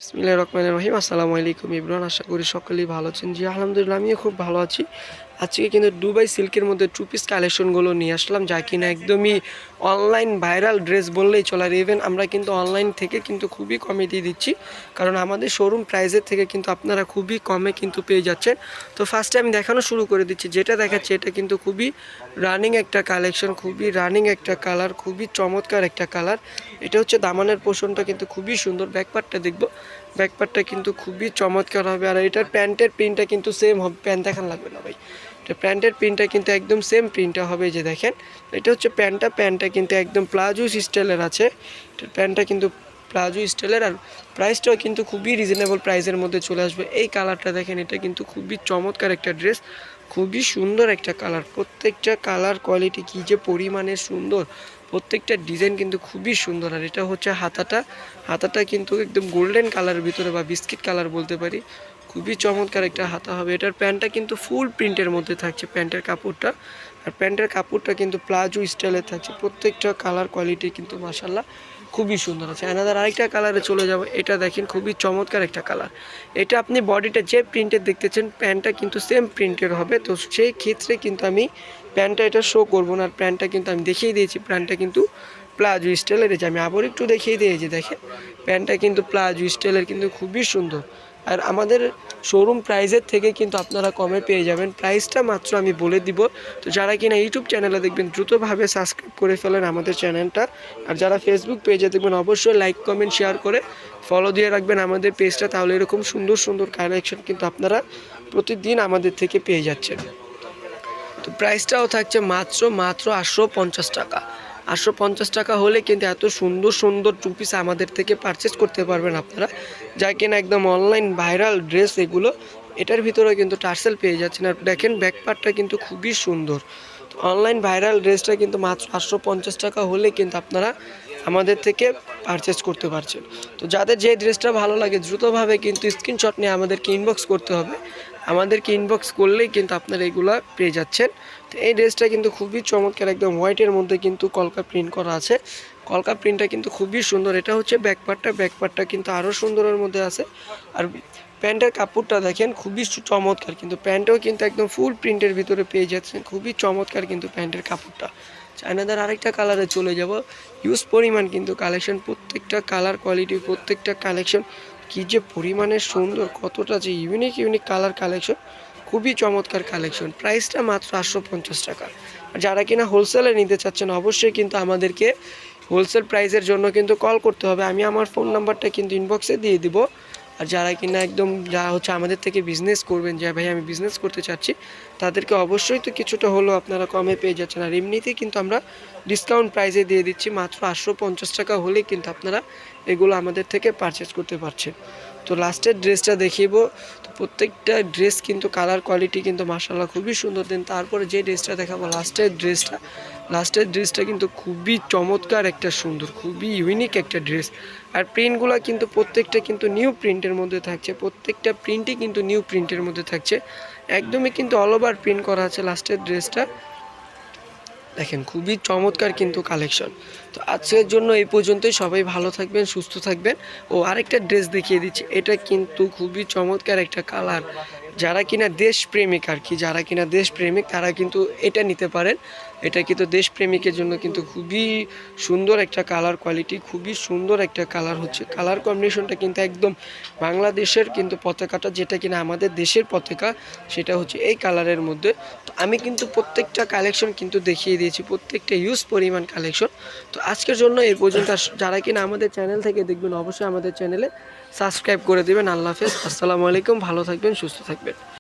বিসমিল্লাহির রহমানির রহিম। আসসালামু আলাইকুম ইবরান, আশা করি সকলেই ভালো আছেন। জি আলহামদুলিল্লাহ, আমিও খুব ভালো আছি। আজকে কিন্তু দুবাই সিল্কের মধ্যে টু পিস কালেকশনগুলো নিয়ে আসলাম, যা কিনা একদমই অনলাইন ভাইরাল ড্রেস বললেই চলে। আর ইভেন আমরা কিন্তু অনলাইন থেকে কিন্তু খুবই কমে দিয়ে দিচ্ছি, কারণ আমাদের শোরুম প্রাইসের থেকে কিন্তু আপনারা খুবই কমে কিন্তু পেয়ে যাচ্ছেন। তো ফার্স্টে আমি দেখানো শুরু করে দিচ্ছি। যেটা দেখাচ্ছি এটা কিন্তু খুবই রানিং একটা কালেকশন, খুবই রানিং একটা কালার, খুবই চমৎকার একটা কালার। এটা হচ্ছে দামানের পোর্শনটা কিন্তু খুবই সুন্দর। ব্যাকপার্টটা দেখব, ব্যাকপার্টটা কিন্তু খুবই চমৎকার হবে। আর এটার প্যান্টের প্রিন্টটা কিন্তু সেম হবে, প্যান্ট দেখান লাগবে না ভাই। এটা প্যান্টের প্রিন্টটা কিন্তু একদম সেম প্রিন্টটা হবে। যে দেখেন, এটা হচ্ছে প্যান্টটা কিন্তু একদম প্লাজো স্টাইলের আছে। এটার প্যান্টটা কিন্তু প্লাজো স্টাইলের, আর প্রাইসটাও কিন্তু খুবই রিজনেবল প্রাইসের মধ্যে চলে আসবে। এই কালারটা দেখেন, এটা কিন্তু খুবই চমৎকার একটা ড্রেস, খুবই সুন্দর একটা কালার। প্রত্যেকটা কালার কোয়ালিটি কী যে পরিমাণে সুন্দর, প্রত্যেকটা ডিজাইন কিন্তু খুবই সুন্দর। আর এটা হচ্ছে হাতাটা কিন্তু একদম গোল্ডেন কালারের ভিতরে বা বিস্কিট কালার বলতে পারি, খুবই চমৎকার একটা হাতা হবে। এটার প্যান্টটা কিন্তু ফুল প্রিন্টের মধ্যে থাকছে প্যান্টের কাপড়টা, আর প্যান্টের কাপড়টা কিন্তু প্লাজো স্টাইলের থাকছে। প্রত্যেকটা কালার কোয়ালিটি কিন্তু মাশাল্লাহ খুবই সুন্দর আছে। অ্যানাদার আরেকটা কালারে চলে যাব। এটা দেখেন, খুবই চমৎকার একটা কালার। এটা আপনি বডিটা যে প্রিন্টের দেখতেছেন, প্যান্টটা কিন্তু সেম প্রিন্টের হবে। তো সেই ক্ষেত্রে কিন্তু আমি প্যান্টটা এটা শো করবো না। আর প্যান্টটা কিন্তু আমি দেখিয়ে দিয়েছি, প্যান্টটা কিন্তু প্লাজো স্টাইলের। যে আমি আবার একটু দেখিয়ে দিয়েছি, দেখেন প্যান্টটা কিন্তু প্লাজো স্টাইলের, কিন্তু খুবই সুন্দর। আর আমাদের শোরুম প্রাইসের থেকে কিন্তু আপনারা কমে পেয়ে যাবেন। প্রাইসটা মাত্র আমি বলে দিব। তো যারা কিনা ইউটিউব চ্যানেলে দেখবেন, দ্রুতভাবে সাবস্ক্রাইব করে ফেলেন আমাদের চ্যানেলটা। আর যারা ফেসবুক পেজে দেখবেন, অবশ্যই লাইক কমেন্ট শেয়ার করে ফলো দিয়ে রাখবেন আমাদের পেজটা। তাহলে এরকম সুন্দর সুন্দর কালেকশন কিন্তু আপনারা প্রতিদিন আমাদের থেকে পেয়ে যাচ্ছেন। তো প্রাইসটাও থাকছে মাত্র 850 টাকা। 850 টাকা হলে কিন্তু এত সুন্দর সুন্দর টু পিস আমাদের থেকে পারচেস করতে পারবেন আপনারা, যা কিনা একদম অনলাইন ভাইরাল ড্রেস এগুলো। এটার ভিতরে কিন্তু টার্সেল পেয়ে যাচ্ছেন। আর দেখেন ব্যাকপার্টটা কিন্তু খুবই সুন্দর। তো অনলাইন ভাইরাল ড্রেসটা কিন্তু মাত্র 850 টাকা হলে কিন্তু আপনারা আমাদের থেকে পারচেস করতে পারছেন। তো যাদের যে ড্রেসটা ভালো লাগে, দ্রুতভাবে কিন্তু স্ক্রিনশট নিয়ে আমাদেরকে ইনবক্স করতে হবে। আমাদেরকে ইনবক্স করলেই কিন্তু আপনারা এগুলো পেয়ে যাচ্ছেন। তো এই ড্রেসটা কিন্তু খুবই চমৎকার, একদম হোয়াইটের মধ্যে কিন্তু কলকা প্রিন্ট করা আছে। কলকা প্রিন্টটা কিন্তু খুবই সুন্দর। এটা হচ্ছে ব্যাকপার্টটা কিন্তু আরও সুন্দরের মধ্যে আছে। আর প্যান্টের কাপড়টা দেখেন, খুবই চমৎকার। কিন্তু প্যান্টও কিন্তু একদম ফুল প্রিন্টের ভিতরে পেয়ে যাচ্ছেন, খুবই চমৎকার কিন্তু প্যান্টের কাপড়টা। চায়নাদার আরেকটা কালারে চলে যাব। হিউজ পরিমাণ কিন্তু কালেকশন, প্রত্যেকটা কালার কোয়ালিটি, প্রত্যেকটা কালেকশন কী যে পরিমাণে সুন্দর, কতটা যে ইউনিক কালার কালেকশন, খুবই চমৎকার কালেকশন। প্রাইসটা মাত্র 850 টাকা। আর যারা কিনা হোলসেলে নিতে চাচ্ছেন, অবশ্যই কিন্তু আমাদেরকে হোলসেল প্রাইসের জন্য কিন্তু কল করতে হবে। আমি আমার ফোন নাম্বারটা কিন্তু ইনবক্সে দিয়ে দিব। আর যারা কিনা একদম হচ্ছে আমাদের থেকে বিজনেস করবেন, যে ভাই আমি বিজনেস করতে চাচ্ছি, তাদেরকে অবশ্যই তো কিছুটা হলেও আপনারা কমে পেয়ে যাচ্ছেন। আর এমনিতেই কিন্তু আমরা ডিসকাউন্ট প্রাইসে দিয়ে দিচ্ছি। মাত্র 850 টাকা হলেই কিন্তু আপনারা এগুলো আমাদের থেকে পারচেস করতে পারছেন। তো লাস্টের ড্রেসটা দেখিব। তো প্রত্যেকটা ড্রেস কিন্তু কালার কোয়ালিটি কিন্তু মাশাআল্লাহ খুবই সুন্দর। দেন তারপরে যে ড্রেসটা দেখাবো, লাস্টের ড্রেসটা কিন্তু খুবই চমৎকার একটা সুন্দর, খুবই ইউনিক একটা ড্রেস। আর প্রিন্টগুলো কিন্তু প্রত্যেকটা কিন্তু নিউ প্রিন্টের মধ্যে থাকছে, প্রত্যেকটা প্রিন্টই কিন্তু নিউ প্রিন্টের মধ্যে থাকছে। একদমই কিন্তু অল ওভার প্রিন্ট করা আছে লাস্টের ড্রেসটা। দেখেন, খুবই চমৎকার কিন্তু কালেকশন। তো আজকের জন্য এই পর্যন্তই। সবাই ভালো থাকবেন, সুস্থ থাকবেন। ও আরেকটা ড্রেস দেখিয়ে দিচ্ছি। এটা কিন্তু খুবই চমৎকার একটা কালার। যারা কিনা দেশপ্রেমিক আর কি, যারা কিনা দেশপ্রেমিক তারা কিন্তু এটা নিতে পারেন। এটা কিন্তু দেশপ্রেমিকের জন্য কিন্তু খুবই সুন্দর একটা কালার কোয়ালিটি, খুবই সুন্দর একটা কালার হচ্ছে। কালার কম্বিনেশনটা কিন্তু একদম বাংলাদেশের কিন্তু পতাকাটা, যেটা কিনা আমাদের দেশের পতাকা, সেটা হচ্ছে এই কালারের মধ্যে। তো আমি কিন্তু প্রত্যেকটা কালেকশন কিন্তু দেখিয়ে দিয়েছি, প্রত্যেকটা ইউজ পরিমাণ কালেকশন। তো আজকের জন্য এই পর্যন্ত। যারা কিনা আমাদের চ্যানেল থেকে দেখবেন, অবশ্যই আমাদের চ্যানেলে সাবস্ক্রাইব করে দেবেন। আল্লাহ হাফেজ, আসসালামু আলাইকুম, ভালো থাকবেন, সুস্থ থাকবেন।